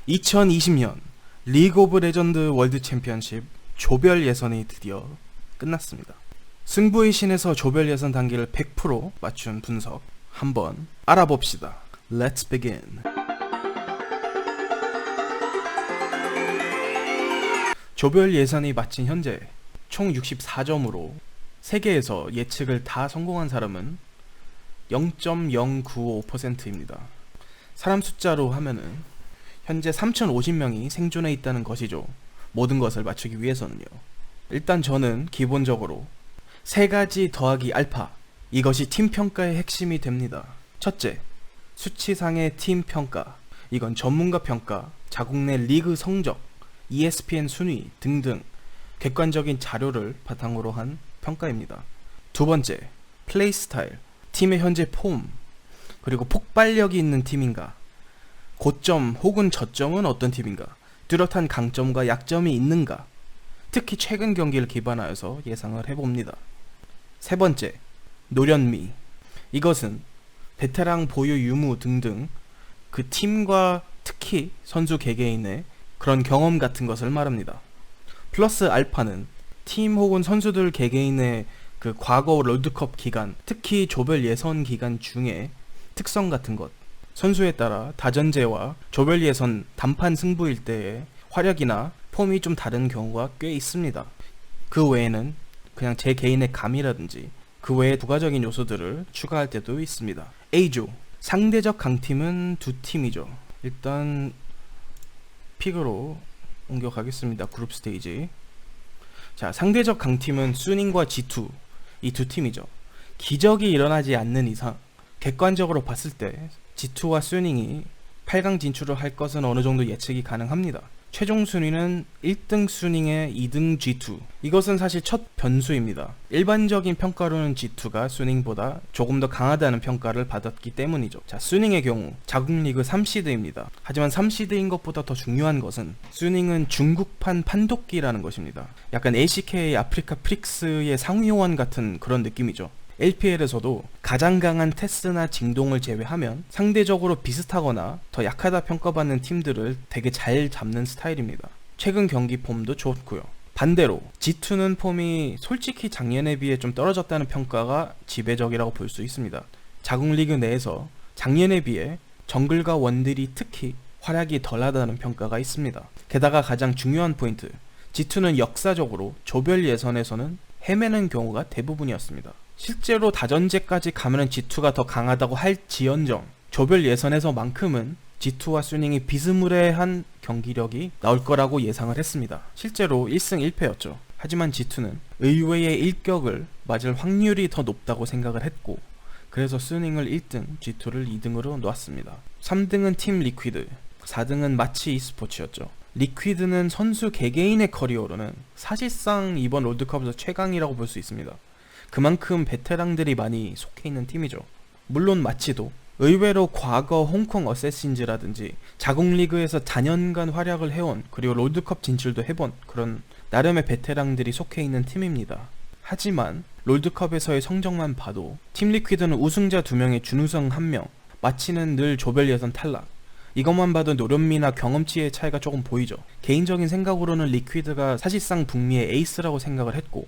2020년 리그 오브 레전드 월드 챔피언십 조별 예선이 드디어 끝났습니다. 승부의 신에서 조별 예선 단계를 100% 맞춘 분석 한번 알아봅시다. Let's begin. 조별 예선이 마친 현재 총 64점으로 세계에서 예측을 다 성공한 사람은 0.095%입니다. 사람 숫자로 하면은 현재 3050명이 생존해 있다는 것이죠. 모든 것을 맞추기 위해서는요. 일단 저는 기본적으로 3가지 더하기 알파, 이것이 팀 평가의 핵심이 됩니다. 첫째, 수치상의 팀 평가. 이건 전문가 평가, 자국 내 리그 성적, ESPN 순위 등등 객관적인 자료를 바탕으로 한 평가입니다. 두 번째, 플레이 스타일. 팀의 현재 폼, 그리고 폭발력이 있는 팀인가, 고점 혹은 저점은 어떤 팀인가, 뚜렷한 강점과 약점이 있는가, 특히 최근 경기를 기반하여서 예상을 해봅니다. 세 번째, 노련미. 이것은 베테랑 보유 유무 등등 그 팀과 특히 선수 개개인의 그런 경험 같은 것을 말합니다. 플러스 알파는 팀 혹은 선수들 개개인의 그 과거 롤드컵 기간, 특히 조별 예선 기간 중에 특성 같은 것, 선수에 따라 다전제와 조별 예선 단판 승부일 때의 활약이나 폼이 좀 다른 경우가 꽤 있습니다. 그 외에는 그냥 제 개인의 감이라든지 그 외의 부가적인 요소들을 추가할 때도 있습니다. A조, 상대적 강팀은 두 팀이죠. 일단 픽으로 옮겨가겠습니다. 그룹 스테이지. 자, 상대적 강팀은 수닝과 G2, 이 두 팀이죠. 기적이 일어나지 않는 이상 객관적으로 봤을 때 G2와 수닝이 8강 진출을 할 것은 어느 정도 예측이 가능합니다. 최종 순위는 1등 수닝의 2등 G2. 이것은 사실 첫 변수입니다. 일반적인 평가로는 G2가 수닝보다 조금 더 강하다는 평가를 받았기 때문이죠. 자, 수닝의 경우 자국 리그 3시드입니다. 하지만 3시드인 것보다 더 중요한 것은 수닝은 중국판 판독기라는 것입니다. 약간 ACK 아프리카 프릭스의 상위호환 같은 그런 느낌이죠. LPL에서도 가장 강한 테스나 징동을 제외하면 상대적으로 비슷하거나 더 약하다 평가받는 팀들을 되게 잘 잡는 스타일입니다. 최근 경기 폼도 좋고요. 반대로 G2는 폼이 솔직히 작년에 비해 좀 떨어졌다는 평가가 지배적이라고 볼 수 있습니다. 자국 리그 내에서 작년에 비해 정글과 원딜이 특히 활약이 덜하다는 평가가 있습니다. 게다가 가장 중요한 포인트, G2는 역사적으로 조별 예선에서는 헤매는 경우가 대부분이었습니다. 실제로 다전제까지 가면은 G2가 더 강하다고 할지언정 조별 예선에서만큼은 G2와 수닝이 비스무리한 경기력이 나올 거라고 예상을 했습니다. 실제로 1승 1패였죠. 하지만 G2는 의외의 일격을 맞을 확률이 더 높다고 생각을 했고, 그래서 수닝을 1등, G2를 2등으로 놓았습니다. 3등은 팀 리퀴드, 4등은 마치 e스포츠였죠. 리퀴드는 선수 개개인의 커리어로는 사실상 이번 롤드컵에서 최강이라고 볼 수 있습니다. 그만큼 베테랑들이 많이 속해 있는 팀이죠. 물론 마치도 의외로 과거 홍콩 어쌔신즈라든지 자국 리그에서 단연간 활약을 해온, 그리고 롤드컵 진출도 해본 그런 나름의 베테랑들이 속해 있는 팀입니다. 하지만 롤드컵에서의 성적만 봐도 팀 리퀴드는 우승자 2명에 준우승 1명, 마치는 늘 조별 예선 탈락. 이것만 봐도 노련미나 경험치의 차이가 조금 보이죠. 개인적인 생각으로는 리퀴드가 사실상 북미의 에이스라고 생각을 했고,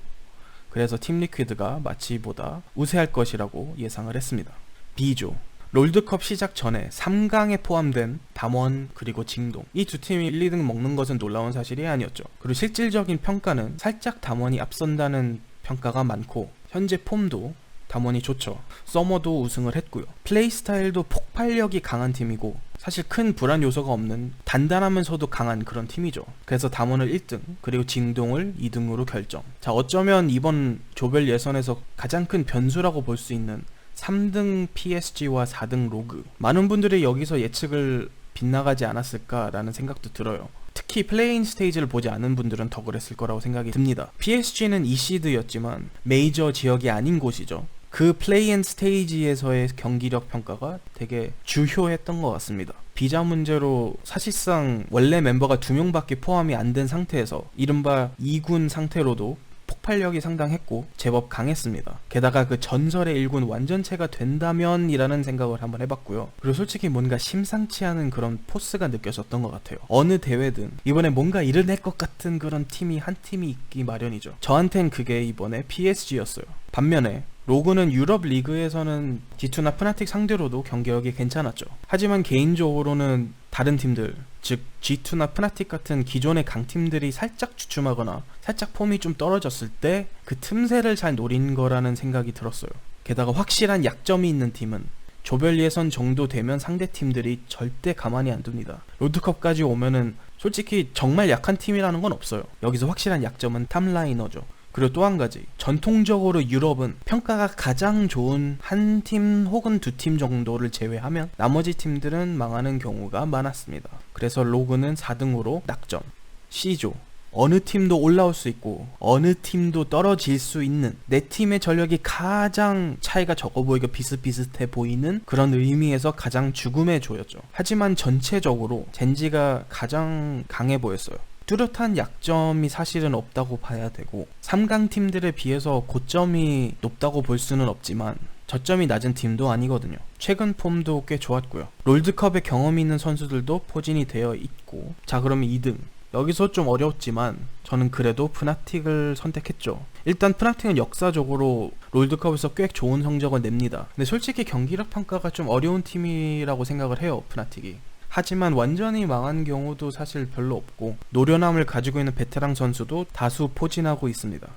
그래서 팀 리퀴드가 마치보다 우세할 것이라고 예상을 했습니다. B조, 롤드컵 시작 전에 3강에 포함된 담원 그리고 징동, 이 두 팀이 1, 2등 먹는 것은 놀라운 사실이 아니었죠. 그리고 실질적인 평가는 살짝 담원이 앞선다는 평가가 많고, 현재 폼도 담원이 좋죠. 서머도 우승을 했고요. 플레이 스타일도 폭발력이 강한 팀이고 사실 큰 불안 요소가 없는 단단하면서도 강한 그런 팀이죠. 그래서 담원을 1등, 그리고 징동을 2등으로 결정. 자, 어쩌면 이번 조별 예선에서 가장 큰 변수라고 볼 수 있는 3등 PSG와 4등 로그. 많은 분들이 여기서 예측을 빗나가지 않았을까라는 생각도 들어요. 특히 플레이인 스테이지를 보지 않은 분들은 더 그랬을 거라고 생각이 듭니다. PSG는 2시드였지만 메이저 지역이 아닌 곳이죠. 그 플레이인 스테이지에서의 경기력 평가가 되게 주효했던 것 같습니다. 비자 문제로 사실상 원래 멤버가 2명밖에 포함이 안 된 상태에서 이른바 2군 상태로도 폭발력이 상당했고 제법 강했습니다. 게다가 그 전설의 일군 완전체가 된다면 이라는 생각을 한번 해봤고요. 그리고 솔직히 뭔가 심상치 않은 그런 포스가 느껴졌던 것 같아요. 어느 대회든 이번에 뭔가 이뤄낼 것 같은 그런 팀이 한 팀이 있기 마련이죠. 저한텐 그게 이번에 PSG였어요. 반면에 로그는 유럽 리그에서는 G2나 프나틱 상대로도 경기력이 괜찮았죠. 하지만 개인적으로는 다른 팀들, 즉 G2나 프나틱 같은 기존의 강팀들이 살짝 주춤하거나 살짝 폼이 좀 떨어졌을 때 그 틈새를 잘 노린 거라는 생각이 들었어요. 게다가 확실한 약점이 있는 팀은 조별 예선 정도 되면 상대 팀들이 절대 가만히 안 둡니다. 롤드컵까지 오면은 솔직히 정말 약한 팀이라는 건 없어요. 여기서 확실한 약점은 탑라이너죠. 그리고 또 한 가지, 전통적으로 유럽은 평가가 가장 좋은 한 팀 혹은 두 팀 정도를 제외하면 나머지 팀들은 망하는 경우가 많았습니다. 그래서 로그는 4등으로 낙점. C조, 어느 팀도 올라올 수 있고 어느 팀도 떨어질 수 있는 내 팀의 전력이 가장 차이가 적어 보이고 비슷비슷해 보이는 그런 의미에서 가장 죽음의 조였죠. 하지만 전체적으로 젠지가 가장 강해 보였어요. 뚜렷한 약점이 사실은 없다고 봐야 되고 3강 팀들에 비해서 고점이 높다고 볼 수는 없지만 저점이 낮은 팀도 아니거든요. 최근 폼도 꽤 좋았고요. 롤드컵에 경험이 있는 선수들도 포진이 되어 있고. 자, 그러면 2등. 여기서 좀 어려웠지만 저는 그래도 프나틱을 선택했죠. 일단 프나틱은 역사적으로 롤드컵에서 꽤 좋은 성적을 냅니다. 근데 솔직히 경기력 평가가 좀 어려운 팀이라고 생각을 해요, 프나틱이. 하지만 완전히 망한 경우도 사실 별로 없고 노련함을 가지고 있는 베테랑 선수도 다수 포진하고 있습니다.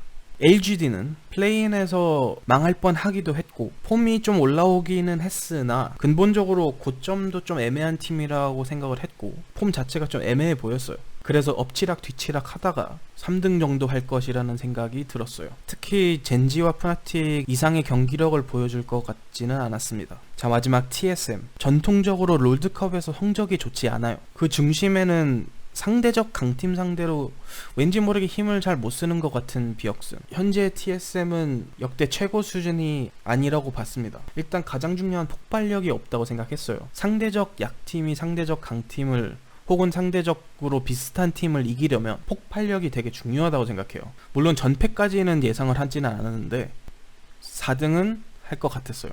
LGD는 플레이인에서 망할 뻔 하기도 했고 폼이 좀 올라오기는 했으나 근본적으로 고점도 좀 애매한 팀이라고 생각을 했고 폼 자체가 좀 애매해 보였어요. 그래서 엎치락 뒤치락 하다가 3등 정도 할 것이라는 생각이 들었어요. 특히 젠지와 프나틱 이상의 경기력을 보여줄 것 같지는 않았습니다. 자, 마지막 TSM. 전통적으로 롤드컵에서 성적이 좋지 않아요. 그 중심에는 상대적 강팀 상대로 왠지 모르게 힘을 잘 못 쓰는 것 같은 비역슨. 현재 TSM은 역대 최고 수준이 아니라고 봤습니다. 일단 가장 중요한 폭발력이 없다고 생각했어요. 상대적 약팀이 상대적 강팀을 혹은 상대적으로 비슷한 팀을 이기려면 폭발력이 되게 중요하다고 생각해요. 물론 전패까지는 예상을 하지는 않았는데 4등은 할 것 같았어요.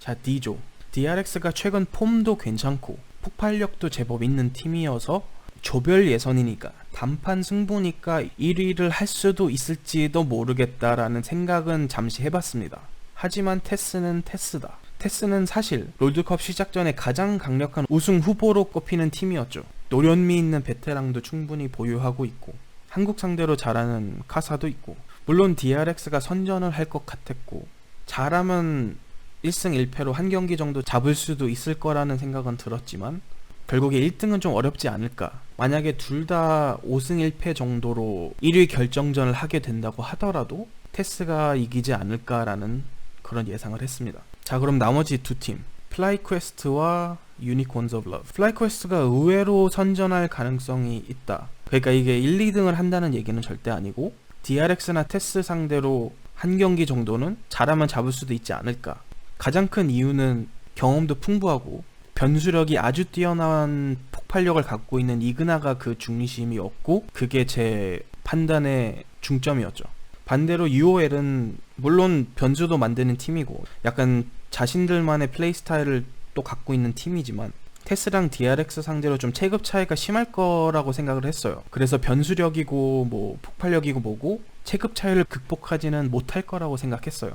자, D조. DRX가 최근 폼도 괜찮고 폭발력도 제법 있는 팀이어서 조별 예선이니까 단판 승부니까 1위를 할 수도 있을지도 모르겠다라는 생각은 잠시 해봤습니다. 하지만 테스는 테스다. 테스는 사실 롤드컵 시작 전에 가장 강력한 우승 후보로 꼽히는 팀이었죠. 노련미 있는 베테랑도 충분히 보유하고 있고 한국 상대로 잘하는 카사도 있고 물론 DRX가 선전을 할 것 같았고 잘하면 1승 1패로 한 경기 정도 잡을 수도 있을 거라는 생각은 들었지만 결국에 1등은 좀 어렵지 않을까. 만약에 둘 다 5승 1패 정도로 1위 결정전을 하게 된다고 하더라도 테스가 이기지 않을까라는 그런 예상을 했습니다. 자, 그럼 나머지 두 팀, 플라이퀘스트와 유니콘즈 오브 러브. 플라이퀘스트가 의외로 선전할 가능성이 있다. 그러니까 이게 1, 2등을 한다는 얘기는 절대 아니고 DRX나 테스 상대로 한 경기 정도는 잘하면 잡을 수도 있지 않을까. 가장 큰 이유는 경험도 풍부하고 변수력이 아주 뛰어난 폭발력을 갖고 있는 이그나가 그 중심이었고 그게 제 판단의 중점이었죠. 반대로 UOL은 물론 변수도 만드는 팀이고 약간 자신들만의 플레이 스타일을 또 갖고 있는 팀이지만 테스랑 DRX 상대로 좀 체급 차이가 심할 거라고 생각을 했어요. 그래서 변수력이고 뭐 폭발력이고 뭐고 체급 차이를 극복하지는 못할 거라고 생각했어요.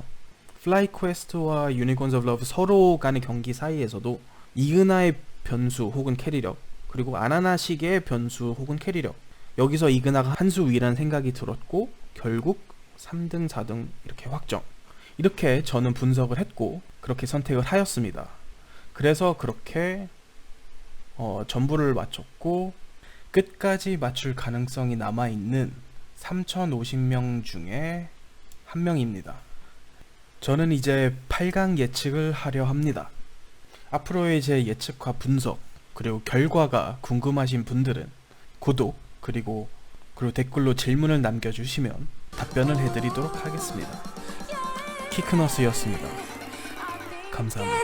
플라이퀘스트와 유니콘즈 오브 러브 서로 간의 경기 사이에서도 이그나의 변수 혹은 캐리력 그리고 아나나시계의 변수 혹은 캐리력 여기서 이그나가 한 수 위라는 생각이 들었고 결국 3등 4등 이렇게 확정. 이렇게 저는 분석을 했고 그렇게 선택을 하였습니다. 그래서 그렇게 전부를 맞췄고 끝까지 맞출 가능성이 남아있는 3050명 중에 한 명입니다. 저는 이제 8강 예측을 하려 합니다. 앞으로의 제 예측과 분석 그리고 결과가 궁금하신 분들은 구독 그리고 댓글로 질문을 남겨주시면 답변을 해드리도록 하겠습니다. 키크너스였습니다. 감사합니다.